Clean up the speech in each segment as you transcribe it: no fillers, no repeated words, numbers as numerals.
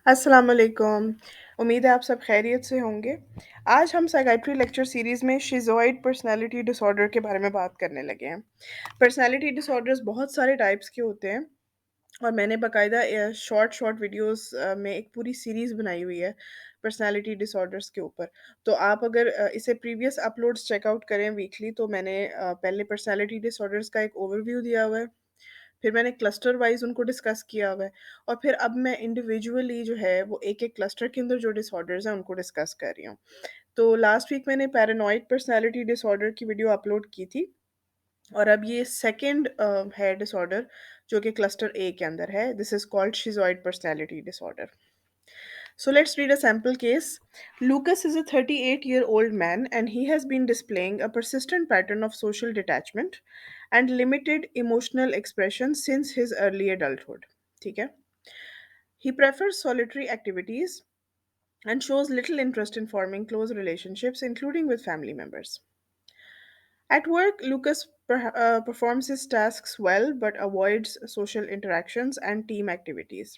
अस्सलाम वालेकुम। उम्मीद है आप सब खैरियत से होंगे। आज हम साइकियाट्री लेक्चर सीरीज़ में शिज़ोइड पर्सनैलिटी डिसऑर्डर के बारे में बात करने लगे हैं। पर्सनैलिटी डिसऑर्डर्स बहुत सारे टाइप्स के होते हैं और मैंने बाकायदा शॉर्ट वीडियोस में एक पूरी सीरीज़ बनाई हुई है पर्सनैलिटी डिसऑर्डर्स के ऊपर। तो आप अगर इसे प्रीवियस अपलोड्स चेकआउट करें वीकली तो मैंने पहले पर्सनैलिटी डिसऑर्डर्स का एक ओवरव्यू दिया हुआ है। फिर मैंने क्लस्टर वाइज़ उनको डिस्कस किया हुआ है और फिर अब मैं इंडिविजुअली जो है वो एक-एक क्लस्टर के अंदर जो डिसऑर्डर्स हैं उनको डिस्कस कर रही हूँ। तो लास्ट वीक मैंने पैरानॉइड पर्सनैलिटी डिसऑर्डर की वीडियो अपलोड की थी और अब ये सेकंड है डिसऑर्डर जो कि क्लस्टर ए के अंदर है। This is called schizoid personality disorder. So let's read a sample case. Lucas is a 38-year-old man and he has been displaying a persistent pattern of social detachment and limited emotional expression since his early adulthood. ठीक है? He prefers solitary activities and shows little interest in forming close relationships, including with family members. At work, Lucas performs his tasks well but avoids social interactions and team activities,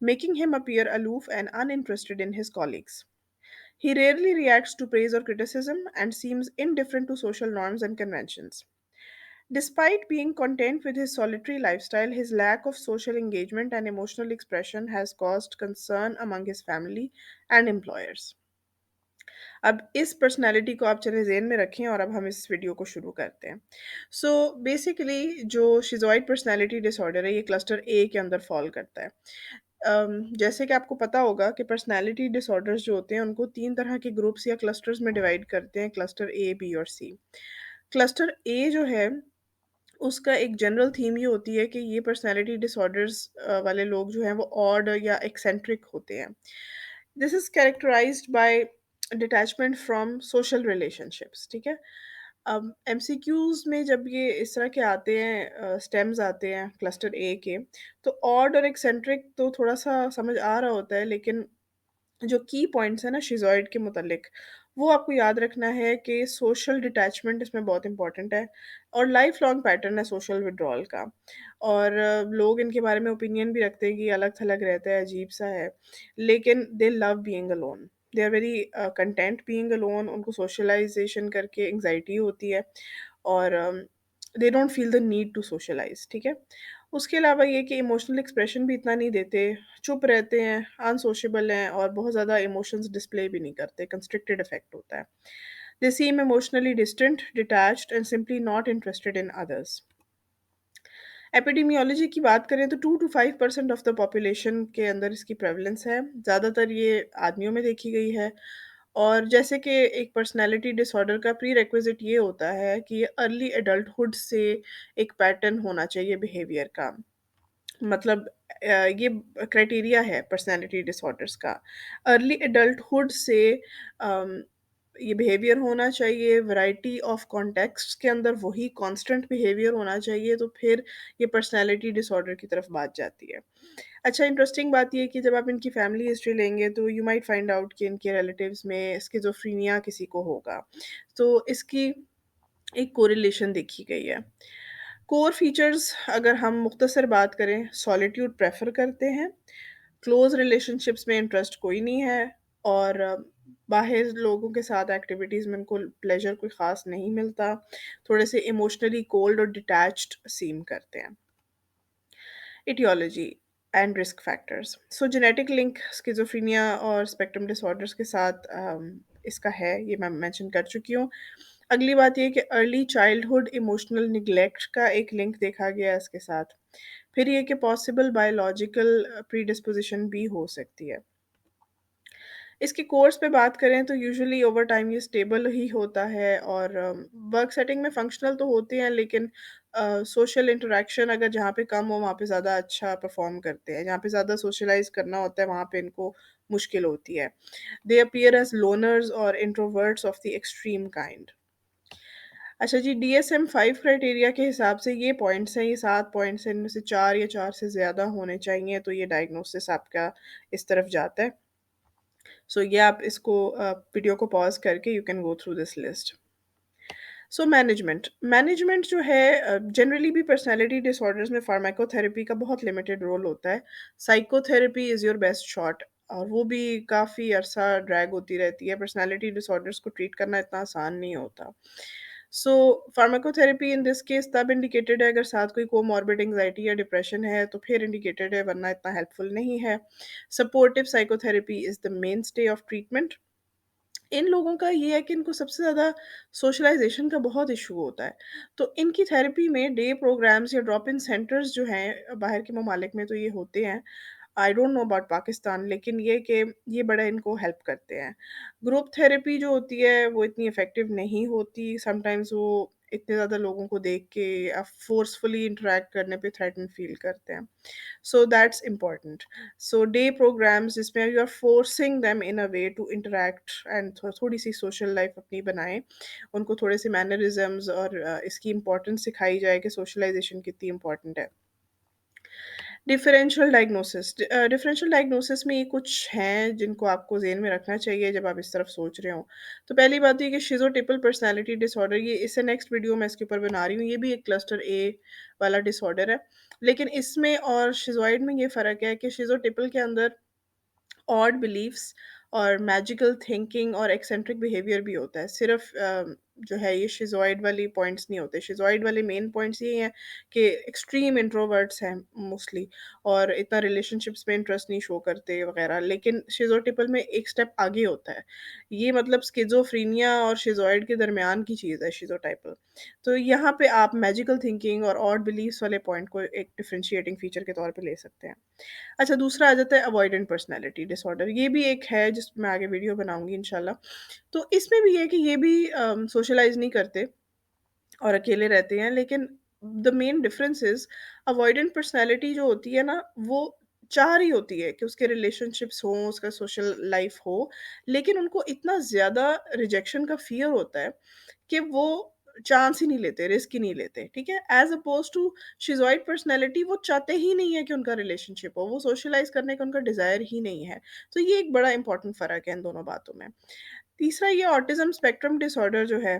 making him appear aloof and uninterested in his colleagues. He rarely reacts to praise or criticism and seems indifferent to social norms and conventions. Despite being content with his solitary lifestyle, his lack of social engagement and emotional expression has caused concern among his family and employers. अब इस personality को आप चलें ज़हन में रखें और अब हम इस वीडियो को शुरू करते हैं। सो बेसिकली जो शिज़ोइड पर्सनैलिटी डिसऑर्डर है ये क्लस्टर ए के अंदर फ़ॉल करता है। जैसे कि आपको पता होगा कि पर्सनैलिटी डिसऑर्डर्स जो होते हैं उनको 3 तरह के ग्रुप्स या क्लस्टर्स में डिवाइड करते हैं क्लस्टर ए, बी और सी। क्लस्टर ए जो है उसका एक जनरल थीम ये होती है कि ये पर्सनैलिटी डिसऑर्डर्स वाले लोग जो हैं वो ऑड या एक्सेंट्रिक होते हैं। This is characterized by detachment from social relationships, ठीक है? अब एमसीक्यूज़ में जब ये इस तरह के आते हैं स्टेम्स आते हैं क्लस्टर ए के, तो ऑड और एक्सेंट्रिक तो थोड़ा-सा समझ आ रहा होता है लेकिन जो की पॉइंट्स हैं ना शिज़ोइड के मुतालिक, वो आपको याद रखना है कि सोशल डिटैचमेंट इसमें बहुत इम्पोर्टेंट है और लाइफ़ लॉन्ग पैटर्न है सोशल विथड्रॉल का। और लोग इनके बारे में ओपिनियन भी रखते हैं कि अलग-थलग रहता है, अजीब-सा है, लेकिन they love being alone. They are very content being alone, उनको सोशलाइज़ेशन करके एंग्ज़ायटी होती है और they don't feel the need to socialize, ठीक है? उसके अलावा ये कि इमोशनल एक्सप्रेशन भी इतना नहीं देते, चुप रहते हैं, अनसोशल हैं और बहुत ज़्यादा इमोशंस डिस्प्ले भी नहीं करते, कंस्ट्रिक्टेड इफ़ेक्ट होता है। They seem emotionally distant, detached and simply not interested in others. Epidemiology की बात करें तो 2 टू 5% ऑफ द पॉपुलेशन के अंदर इसकी प्रेवलेंस है। ज़्यादातर ये आदमियों में देखी गई है और जैसे कि एक पर्सनैलिटी डिसऑर्डर का प्री-रिक्विज़िट ये होता है कि ये अर्ली एडल्टहुड से एक पैटर्न होना चाहिए बिहेवियर का। मतलब ये क्राइटेरिया है पर्सनैलिटी डिसऑर्डर्स का। अर्ली एडल्टहुड से अम, ये बिहेवियर होना चाहिए, वैरायटी ऑफ कॉन्टेक्स्ट्स के अंदर वही कांस्टेंट बिहेवियर होना चाहिए, तो फिर ये पर्सनैलिटी डिसऑर्डर की तरफ बात जाती है। अच्छा इंटरेस्टिंग बात ये है कि जब आप इनकी फैमिली हिस्ट्री लेंगे तो यू माइट फाइंड आउट कि इनके रिलेटिव्स में स्किज़ोफ्रेनिया किसी को होगा। तो इसकी एक कोरिलेशन देखी गई है। कोर फीचर्स अगर हम मुख्तसर बात करें, सॉलिट्यूड प्रेफ़र करते हैं, क्लोज़ रिलेशनशिप्स में इंटरेस्ट कोई नहीं है और बाहर लोगों के साथ एक्टिविटीज़ में उनको प्लेज़र कोई ख़ास नहीं मिलता, थोड़े से इमोशनली कोल्ड और डिटैच्ड सीम करते हैं। Etiology and risk factors. So genetic link schizophrenia और स्पेक्ट्रम डिसऑर्डर्स के साथ इसका है, ये मैं मेंशन कर चुकी हूँ। अगली बात ये है कि अर्ली चाइल्डहुड इमोशनल निग्लेक्ट का एक लिंक देखा गया है इसके साथ। फिर ये कि पॉसिबल बायोलॉजिकल प्रीडिस्पोज़िशन भी हो सकती है। इसके कोर्स पे बात करें तो यूजुअली ओवर टाइम ये स्टेबल ही होता है और वर्क सेटिंग में फंक्शनल तो होते हैं लेकिन सोशल इंटरैक्शन अगर जहाँ पे कम हो वहाँ पे ज़्यादा अच्छा परफॉर्म करते हैं। जहाँ पे ज़्यादा सोशलाइज़ करना होता है वहाँ पे इनको मुश्किल होती है। दे अपीयर एज़ लोनर्स और introverts of the extreme kind. अच्छा जी, DSM-5 क्राइटेरिया के हिसाब से ये पॉइंट्स हैं, ये 7 पॉइंट्स हैं, इनमें से 4 या 4 से ज़्यादा होने चाहिए तो ये डायग्नोसिस आपका इस तरफ जाता है। सो ये आप इसको वीडियो को पॉज़ करके you can go through this list. So management जो है जनरली भी पर्सनालिटी डिसऑर्डर्स में फार्माकोथेरेपी का बहुत लिमिटेड रोल होता है। Psychotherapy is your best shot और वो भी काफ़ी अरसा ड्रैग होती रहती है। पर्सनालिटी डिसऑर्डर्स को ट्रीट करना इतना आसान नहीं होता। सो फार्माकोथेरेपी इन दिस केस तब इंडिकेटेड है अगर साथ कोई कोमॉर्बिड एंग्जायटी या डिप्रेशन है तो फिर इंडिकेटेड है, वरना इतना हेल्पफुल नहीं है। Supportive psychotherapy is the mainstay of treatment. इन लोगों का ये है कि इनको सबसे ज़्यादा सोशलाइज़ेशन का बहुत इश्यू होता है। तो इनकी थेरेपी में डे प्रोग्राम्स या ड्रॉप इन सेंटर्स जो हैं बाहर के ममालिक में तो ये होते हैं। I don't know about Pakistan, लेकिन ये कि ये बड़ा इनको हेल्प करते हैं। ग्रुप थेरेपी जो होती है वो इतनी इफ़ेक्टिव नहीं होती। समटाइम्स वो इतने ज़्यादा लोगों को देख के फ़ोर्सफुली इंटरैक्ट करने पे थ्रेटन फ़ील करते हैं। So that's important. So day programs जिसमें you are forcing them in a way to interact and थोड़ी सी social life अपनी बनाएं, उनको थोड़े से मैनरिज्म्स और इसकी इम्पोर्टेंस सिखाई जाए कि सोशलाइजेशन कितनी इम्पोर्टेंट है। डिफरेंशियल डायग्नोसिस में ये कुछ हैं जिनको आपको ज़हन में रखना चाहिए जब आप इस तरफ सोच रहे हो। तो पहली बात ये कि शिज़ोटिपल पर्सनैलिटी डिसऑर्डर, ये इससे नेक्स्ट वीडियो मैं इसके ऊपर बना रही हूँ, ये भी एक क्लस्टर ए वाला डिसऑर्डर है। लेकिन इसमें और शिज़ोइड में ये फ़र्क है कि शिज़ोटिपल के अंदर ऑड बिलीफ्स और मैजिकल थिंकिंग और एक्सेंट्रिक बिहेवियर भी होता है। सिर्फ जो है ये शिज़ोइड वाली पॉइंट्स नहीं होते। शिज़ोइड वाले मेन पॉइंट्स ये हैं कि एक्सट्रीम इंट्रोवर्ट्स हैं मोस्टली और इतना रिलेशनशिप्स में इंटरेस्ट नहीं शो करते वगैरह। लेकिन शिज़ोटिपल में एक स्टेप आगे होता है। ये मतलब स्किज़ोफ्रेनिया और शिज़ोइड के दरमियान की चीज़ है शिज़ोटाइपल। तो यहाँ पे आप मैजिकल थिंकिंग और ऑड बिलीफ्स वाले पॉइंट को एक डिफरेंशिएटिंग फीचर के तौर पे ले सकते हैं। अच्छा, दूसरा आ जाता है अवॉइडेंट पर्सनैलिटी डिसऑर्डर। ये भी एक है जिस पे मैं आगे वीडियो बनाऊँगी इंशाल्लाह। तो इसमें भी ये है कि ये भी सोशलाइज़ नहीं करते और अकेले रहते हैं, लेकिन the main difference is avoidant personality जो होती है ना, वो चाह रही होती है कि उसके रिलेशनशिप्स हों, उसका सोशल लाइफ़ हो, लेकिन उनको इतना ज़्यादा रिजेक्शन का फ़ियर होता है कि वो चांस ही नहीं लेते, रिस्क ही नहीं लेते, ठीक है? एज़ अपोज़्ड टू शिज़ॉइड पर्सनैलिटी, वो चाहते ही नहीं है कि उनका रिलेशनशिप हो, वो सोशलाइज़ करने का उनका डिज़ायर ही नहीं है। तो ये एक बड़ा इम्पोर्टेंट फ़र्क है इन दोनों बातों में। तीसरा ये ऑटिज़्म स्पेक्ट्रम डिसऑर्डर जो है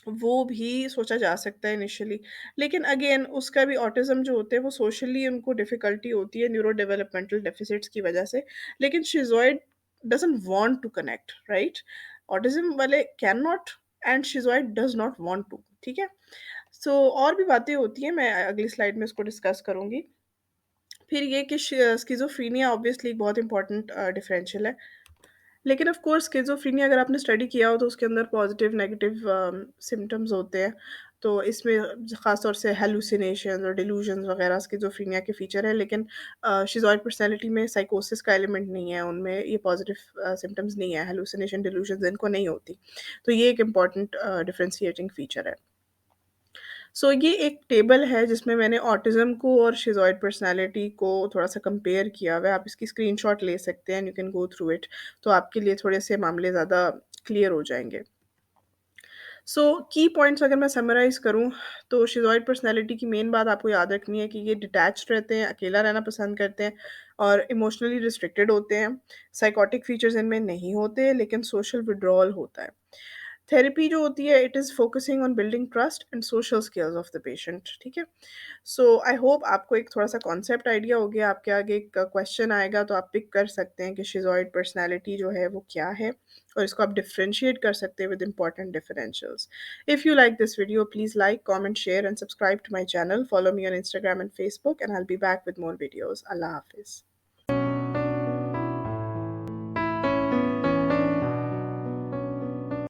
वो भी सोचा जा सकता है इनिशियली, लेकिन अगेन उसका भी ऑटिज़्म जो होते हैं वो सोशली उनको डिफ़िकल्टी होती है न्यूरो डेवलपमेंटल डेफ़िसिट्स की वजह से, लेकिन schizoid doesn't want to connect, right? Autism वाले can not and schizoid does not want to, ठीक है? सो और भी बातें होती हैं, मैं अगली स्लाइड में इसको डिस्कस करूँगी। फिर ये कि स्किज़ोफ्रेनिया ऑब्वियसली एक बहुत इम्पोर्टेंट डिफ़रेंशियल है। लेकिन ऑफ कोर्स स्किज़ोफ्रेनिया अगर आपने स्टडी किया हो तो उसके अंदर पॉजिटिव नेगेटिव सिम्पटम्स होते हैं। तो इसमें ख़ास तौर से हैलुसिनेशंस और डिल्यूजन्स वगैरह स्किज़ोफ्रेनिया के फीचर हैं, लेकिन शिज़ॉइड पर्सनैलिटी में साइकोसिस का एलिमेंट नहीं है, उनमें ये पॉजिटिव सिम्पटम्स नहीं है, हैलुसिनेशन, डिल्यूजन्स इनको नहीं होती। तो ये एक इम्पॉर्टेंट डिफरेंशिएटिंग फीचर है। सो ये एक टेबल है जिसमें मैंने ऑटिज़्म को और शिज़ॉइड पर्सनैलिटी को थोड़ा-सा कंपेयर किया हुआ है। आप इसकी स्क्रीनशॉट ले सकते हैं, you can go through it, तो आपके लिए थोड़े-से मामले ज़्यादा क्लियर हो जाएँगे। सो की पॉइंट्स अगर मैं समराइज़ करूँ, तो शिज़ॉइड पर्सनैलिटी की मेन बात आपको याद रखनी है कि ये डिटैच्ड रहते हैं, अकेला रहना पसंद करते हैं और इमोशनली रिस्ट्रिक्टेड होते हैं। साइकोटिक फीचर्स इनमें नहीं होते, लेकिन सोशल विथड्रॉल होता है। थेरेपी जो होती है it is focusing on building trust and social skills of the patient, ठीक है? सो आई होप आपको एक थोड़ा-सा कॉन्सेप्ट आइडिया हो गया। आपके आगे एक क्वेश्चन आएगा तो आप पिक कर सकते हैं कि शिज़ॉइड पर्सनैलिटी जो है वो क्या है और इसको आप डिफरेंशिएट कर सकते हैं with important differentials. If you like this video, please like, comment, share and subscribe to my channel. Follow me on Instagram and Facebook and I'll be back with more videos. Allah Hafiz.